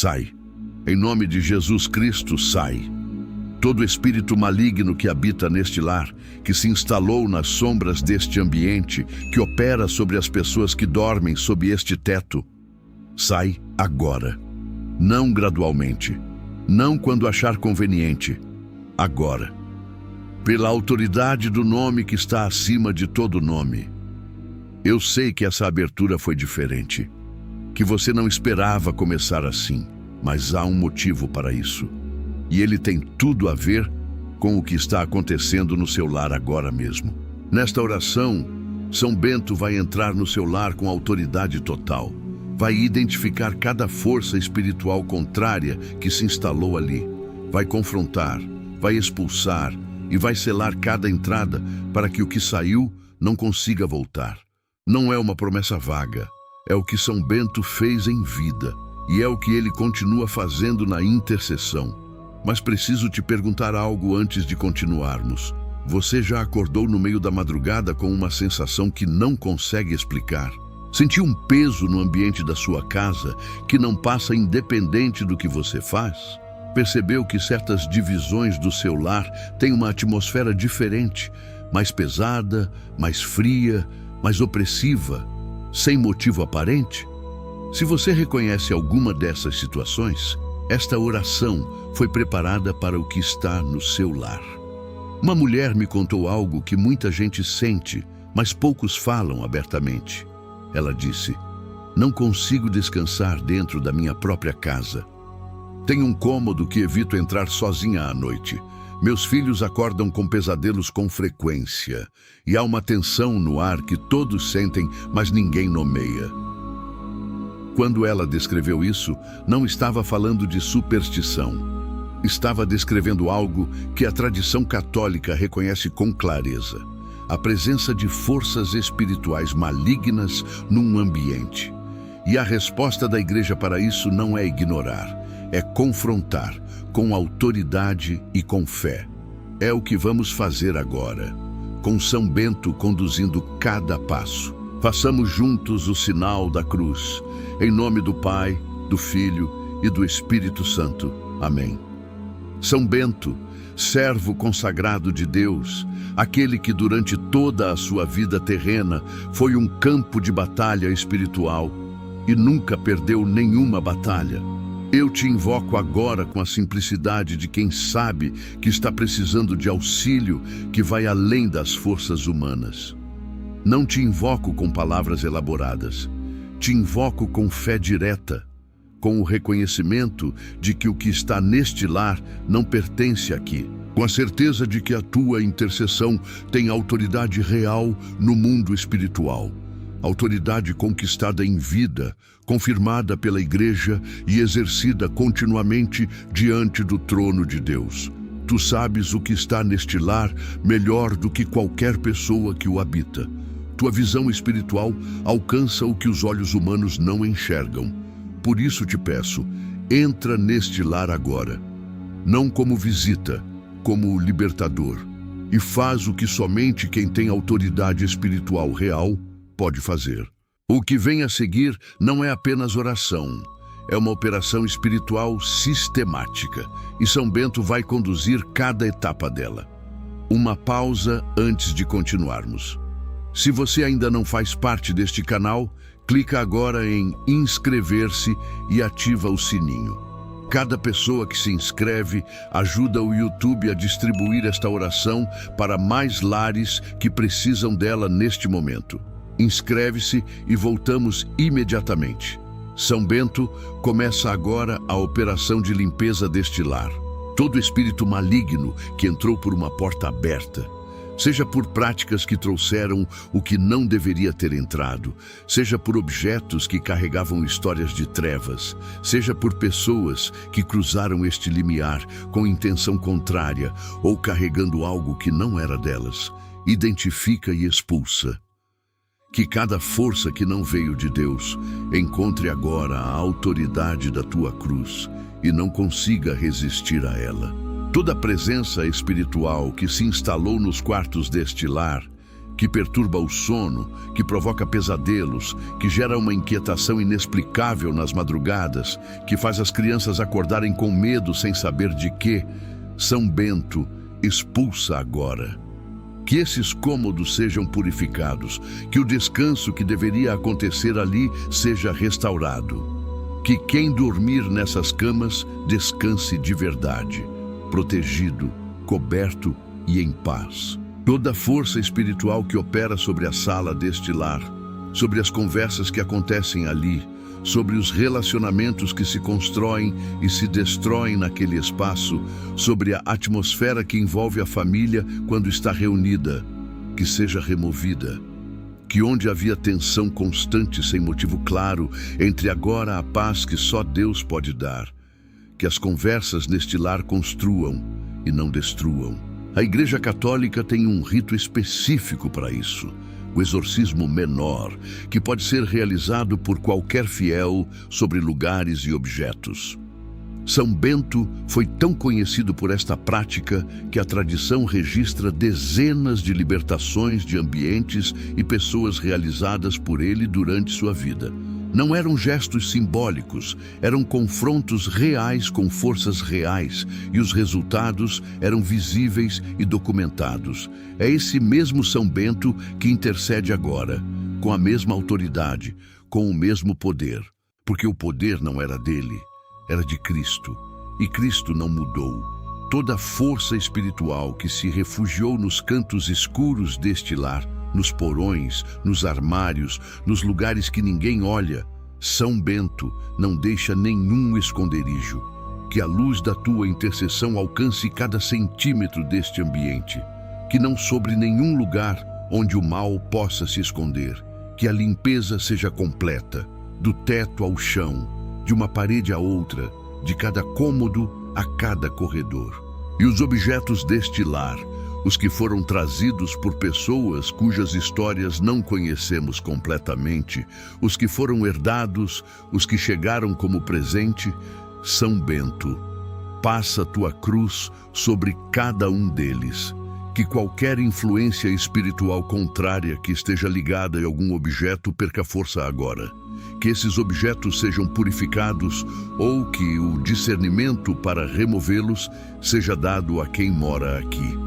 sai. Em nome de Jesus Cristo, sai. Todo espírito maligno que habita neste lar, que se instalou nas sombras deste ambiente, que opera sobre as pessoas que dormem sob este teto, sai agora. Não gradualmente, não quando achar conveniente, agora. Pela autoridade do nome que está acima de todo nome. Eu sei que essa abertura foi diferente, que você não esperava começar assim, mas há um motivo para isso. E ele tem tudo a ver com o que está acontecendo no seu lar agora mesmo. Nesta oração, São Bento vai entrar no seu lar com autoridade total. Vai identificar cada força espiritual contrária que se instalou ali. Vai confrontar, vai expulsar e vai selar cada entrada para que o que saiu não consiga voltar. Não é uma promessa vaga, é o que São Bento fez em vida e é o que ele continua fazendo na intercessão. Mas preciso te perguntar algo antes de continuarmos. Você já acordou no meio da madrugada com uma sensação que não consegue explicar? Sentiu um peso no ambiente da sua casa que não passa independente do que você faz? Percebeu que certas divisões do seu lar têm uma atmosfera diferente, mais pesada, mais fria, mais opressiva, sem motivo aparente? Se você reconhece alguma dessas situações, esta oração foi preparada para o que está no seu lar. Uma mulher me contou algo que muita gente sente, mas poucos falam abertamente. Ela disse: "Não consigo descansar dentro da minha própria casa. Tenho um cômodo que evito entrar sozinha à noite. Meus filhos acordam com pesadelos com frequência, e há uma tensão no ar que todos sentem, mas ninguém nomeia." Quando ela descreveu isso, não estava falando de superstição. Estava descrevendo algo que a tradição católica reconhece com clareza: a presença de forças espirituais malignas num ambiente. E a resposta da igreja para isso não é ignorar, é confrontar com autoridade e com fé. É o que vamos fazer agora, com São Bento conduzindo cada passo. Façamos juntos o sinal da cruz, em nome do Pai, do Filho e do Espírito Santo. Amém. São Bento, servo consagrado de Deus, aquele que durante toda a sua vida terrena foi um campo de batalha espiritual e nunca perdeu nenhuma batalha. Eu te invoco agora com a simplicidade de quem sabe que está precisando de auxílio que vai além das forças humanas. Não te invoco com palavras elaboradas, te invoco com fé direta, com o reconhecimento de que o que está neste lar não pertence aqui, com a certeza de que a tua intercessão tem autoridade real no mundo espiritual, autoridade conquistada em vida, confirmada pela Igreja e exercida continuamente diante do trono de Deus. Tu sabes o que está neste lar melhor do que qualquer pessoa que o habita. Tua visão espiritual alcança o que os olhos humanos não enxergam. Por isso te peço, entra neste lar agora, não como visita, como libertador, e faz o que somente quem tem autoridade espiritual real pode fazer. O que vem a seguir não é apenas oração, é uma operação espiritual sistemática, e São Bento vai conduzir cada etapa dela. Uma pausa antes de continuarmos. Se você ainda não faz parte deste canal, clica agora em inscrever-se e ativa o sininho. Cada pessoa que se inscreve ajuda o YouTube a distribuir esta oração para mais lares que precisam dela neste momento. Inscreve-se e voltamos imediatamente. São Bento começa agora a operação de limpeza deste lar. Todo espírito maligno que entrou por uma porta aberta, seja por práticas que trouxeram o que não deveria ter entrado, seja por objetos que carregavam histórias de trevas, seja por pessoas que cruzaram este limiar com intenção contrária ou carregando algo que não era delas, identifica e expulsa. Que cada força que não veio de Deus encontre agora a autoridade da tua cruz e não consiga resistir a ela. Toda presença espiritual que se instalou nos quartos deste lar, que perturba o sono, que provoca pesadelos, que gera uma inquietação inexplicável nas madrugadas, que faz as crianças acordarem com medo sem saber de quê. São Bento, expulsa agora. Que esses cômodos sejam purificados, que o descanso que deveria acontecer ali seja restaurado. Que quem dormir nessas camas descanse de verdade, protegido, coberto e em paz. Toda a força espiritual que opera sobre a sala deste lar, sobre as conversas que acontecem ali, sobre os relacionamentos que se constroem e se destroem naquele espaço, sobre a atmosfera que envolve a família quando está reunida, que seja removida. Que onde havia tensão constante sem motivo claro, entre agora a paz que só Deus pode dar. Que as conversas neste lar construam e não destruam. A Igreja Católica tem um rito específico para isso, o exorcismo menor, que pode ser realizado por qualquer fiel sobre lugares e objetos. São Bento foi tão conhecido por esta prática que a tradição registra dezenas de libertações de ambientes e pessoas realizadas por ele durante sua vida. Não eram gestos simbólicos, eram confrontos reais com forças reais, e os resultados eram visíveis e documentados. É esse mesmo São Bento que intercede agora, com a mesma autoridade, com o mesmo poder, porque o poder não era dele, era de Cristo, e Cristo não mudou. Toda a força espiritual que se refugiou nos cantos escuros deste lar, nos porões, nos armários, nos lugares que ninguém olha, São Bento não deixa nenhum esconderijo. Que a luz da tua intercessão alcance cada centímetro deste ambiente. Que não sobre nenhum lugar onde o mal possa se esconder. Que a limpeza seja completa, do teto ao chão, de uma parede à outra, de cada cômodo a cada corredor. E os objetos deste lar, os que foram trazidos por pessoas cujas histórias não conhecemos completamente, os que foram herdados, os que chegaram como presente, São Bento, passa tua cruz sobre cada um deles. Que qualquer influência espiritual contrária que esteja ligada a algum objeto perca força agora. Que esses objetos sejam purificados ou que o discernimento para removê-los seja dado a quem mora aqui.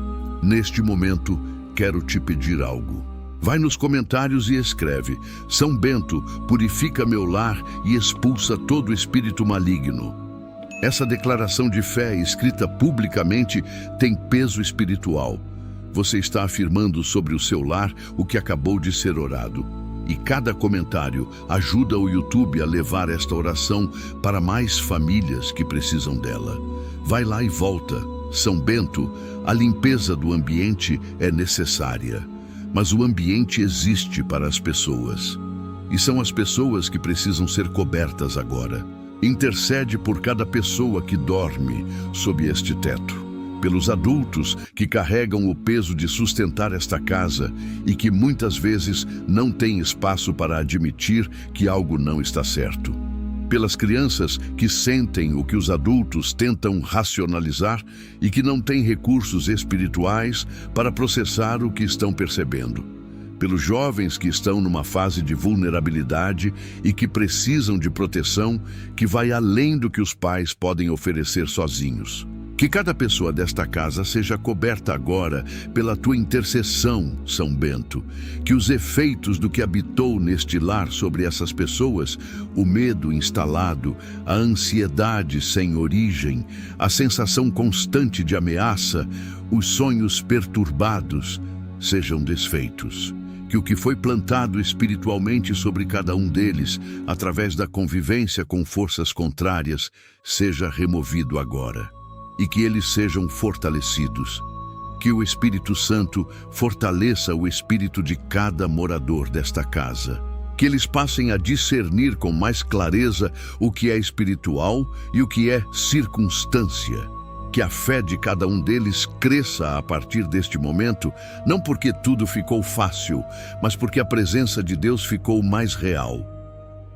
Neste momento, quero te pedir algo. Vai nos comentários e escreve: São Bento, purifica meu lar e expulsa todo espírito maligno. Essa declaração de fé escrita publicamente tem peso espiritual. Você está afirmando sobre o seu lar o que acabou de ser orado. E cada comentário ajuda o YouTube a levar esta oração para mais famílias que precisam dela. Vai lá e volta. São Bento, a limpeza do ambiente é necessária, mas o ambiente existe para as pessoas. E são as pessoas que precisam ser cobertas agora. Intercede por cada pessoa que dorme sob este teto, pelos adultos que carregam o peso de sustentar esta casa e que muitas vezes não têm espaço para admitir que algo não está certo. Pelas crianças que sentem o que os adultos tentam racionalizar e que não têm recursos espirituais para processar o que estão percebendo. Pelos jovens que estão numa fase de vulnerabilidade e que precisam de proteção que vai além do que os pais podem oferecer sozinhos. Que cada pessoa desta casa seja coberta agora pela tua intercessão, São Bento. Que os efeitos do que habitou neste lar sobre essas pessoas, o medo instalado, a ansiedade sem origem, a sensação constante de ameaça, os sonhos perturbados, sejam desfeitos. Que o que foi plantado espiritualmente sobre cada um deles, através da convivência com forças contrárias, seja removido agora. E que eles sejam fortalecidos. Que o Espírito Santo fortaleça o espírito de cada morador desta casa. Que eles passem a discernir com mais clareza o que é espiritual e o que é circunstância. Que a fé de cada um deles cresça a partir deste momento, não porque tudo ficou fácil, mas porque a presença de Deus ficou mais real.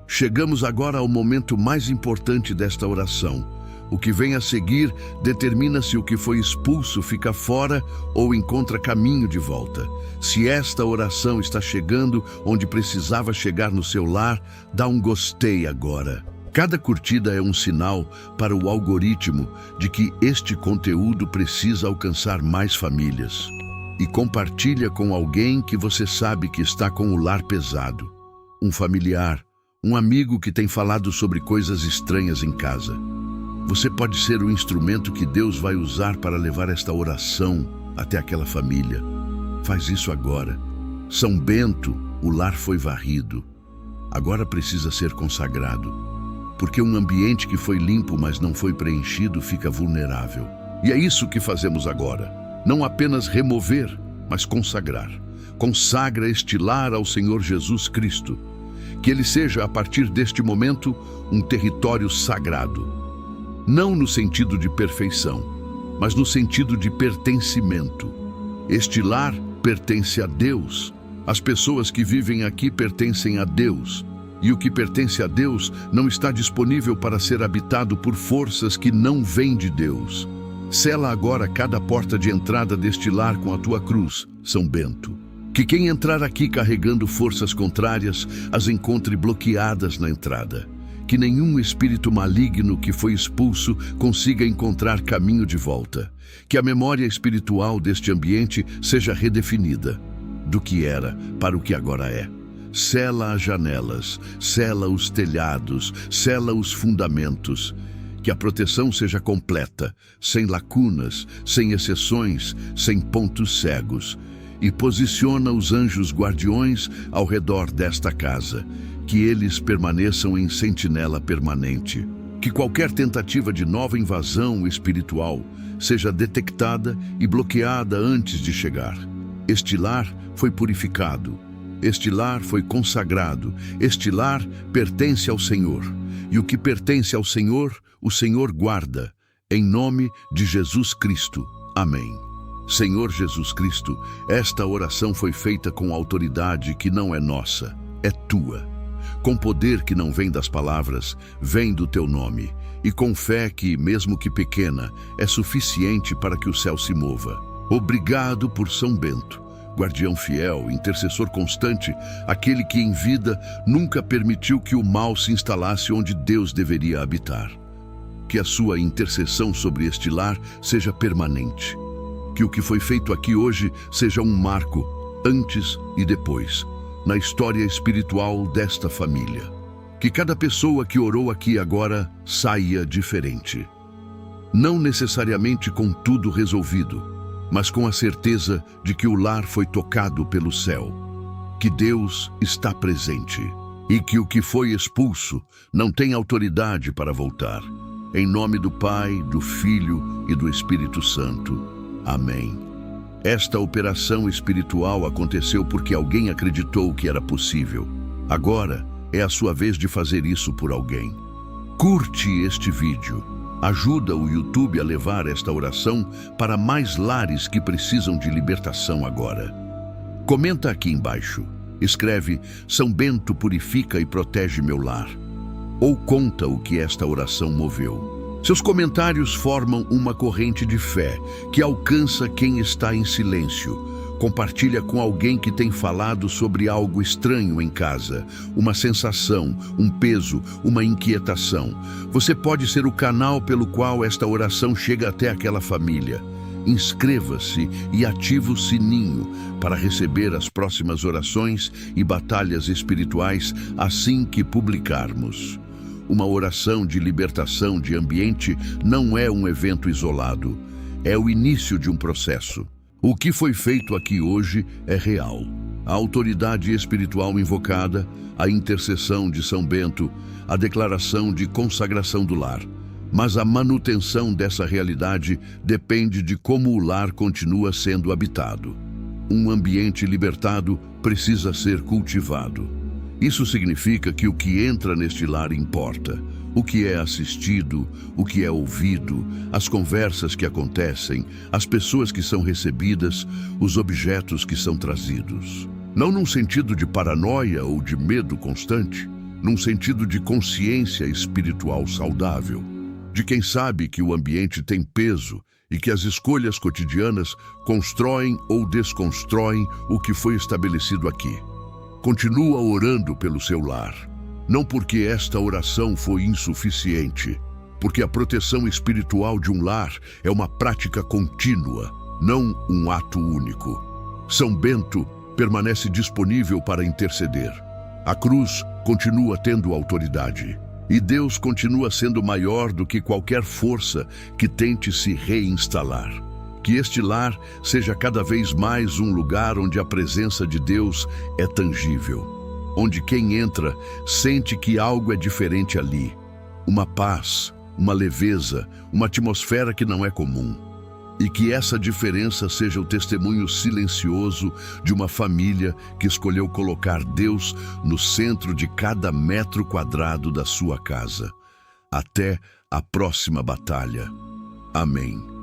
Chegamos agora ao momento mais importante desta oração. O que vem a seguir determina se o que foi expulso fica fora ou encontra caminho de volta. Se esta oração está chegando onde precisava chegar no seu lar, dá um gostei agora. Cada curtida é um sinal para o algoritmo de que este conteúdo precisa alcançar mais famílias. E compartilha com alguém que você sabe que está com o lar pesado. Um familiar, um amigo que tem falado sobre coisas estranhas em casa. Você pode ser o instrumento que Deus vai usar para levar esta oração até aquela família. Faz isso agora. São Bento, o lar foi varrido. Agora precisa ser consagrado. Porque um ambiente que foi limpo, mas não foi preenchido, fica vulnerável. E é isso que fazemos agora. Não apenas remover, mas consagrar. Consagra este lar ao Senhor Jesus Cristo. Que ele seja, a partir deste momento, um território sagrado. Não no sentido de perfeição, mas no sentido de pertencimento. Este lar pertence a Deus. As pessoas que vivem aqui pertencem a Deus. E o que pertence a Deus não está disponível para ser habitado por forças que não vêm de Deus. Sela agora cada porta de entrada deste lar com a tua cruz, São Bento. Que quem entrar aqui carregando forças contrárias as encontre bloqueadas na entrada. Que nenhum espírito maligno que foi expulso consiga encontrar caminho de volta. Que a memória espiritual deste ambiente seja redefinida, do que era para o que agora é. Sela as janelas, sela os telhados, sela os fundamentos. Que a proteção seja completa, sem lacunas, sem exceções, sem pontos cegos. E posiciona os anjos guardiões ao redor desta casa. Que eles permaneçam em sentinela permanente. Que qualquer tentativa de nova invasão espiritual seja detectada e bloqueada antes de chegar. Este lar foi purificado. Este lar foi consagrado. Este lar pertence ao Senhor. E o que pertence ao Senhor, o Senhor guarda. Em nome de Jesus Cristo. Amém. Senhor Jesus Cristo, esta oração foi feita com autoridade que não é nossa, é tua. Com poder que não vem das palavras, vem do teu nome. E com fé que, mesmo que pequena, é suficiente para que o céu se mova. Obrigado por São Bento, guardião fiel, intercessor constante, aquele que em vida nunca permitiu que o mal se instalasse onde Deus deveria habitar. Que a sua intercessão sobre este lar seja permanente. Que o que foi feito aqui hoje seja um marco, antes e depois, na história espiritual desta família. Que cada pessoa que orou aqui agora saia diferente. Não necessariamente com tudo resolvido, mas com a certeza de que o lar foi tocado pelo céu. Que Deus está presente e que o que foi expulso não tem autoridade para voltar. Em nome do Pai, do Filho e do Espírito Santo. Amém. Esta operação espiritual aconteceu porque alguém acreditou que era possível. Agora é a sua vez de fazer isso por alguém. Curte este vídeo. Ajuda o YouTube a levar esta oração para mais lares que precisam de libertação agora. Comenta aqui embaixo. Escreve: São Bento purifica e protege meu lar. Ou conta o que esta oração moveu. Seus comentários formam uma corrente de fé que alcança quem está em silêncio. Compartilha com alguém que tem falado sobre algo estranho em casa, uma sensação, um peso, uma inquietação. Você pode ser o canal pelo qual esta oração chega até aquela família. Inscreva-se e ative o sininho para receber as próximas orações e batalhas espirituais assim que publicarmos. Uma oração de libertação de ambiente não é um evento isolado, é o início de um processo. O que foi feito aqui hoje é real. A autoridade espiritual invocada, a intercessão de São Bento, a declaração de consagração do lar. Mas a manutenção dessa realidade depende de como o lar continua sendo habitado. Um ambiente libertado precisa ser cultivado. Isso significa que o que entra neste lar importa. O que é assistido, o que é ouvido, as conversas que acontecem, as pessoas que são recebidas, os objetos que são trazidos. Não num sentido de paranoia ou de medo constante, num sentido de consciência espiritual saudável. de quem sabe que o ambiente tem peso e que as escolhas cotidianas constroem ou desconstroem o que foi estabelecido aqui. Continua orando pelo seu lar, não porque esta oração foi insuficiente, porque a proteção espiritual de um lar é uma prática contínua, não um ato único. São Bento permanece disponível para interceder. A cruz continua tendo autoridade. E Deus continua sendo maior do que qualquer força que tente se reinstalar. Que este lar seja cada vez mais um lugar onde a presença de Deus é tangível. Onde quem entra sente que algo é diferente ali. Uma paz, uma leveza, uma atmosfera que não é comum. E que essa diferença seja o testemunho silencioso de uma família que escolheu colocar Deus no centro de cada metro quadrado da sua casa. Até a próxima batalha. Amém.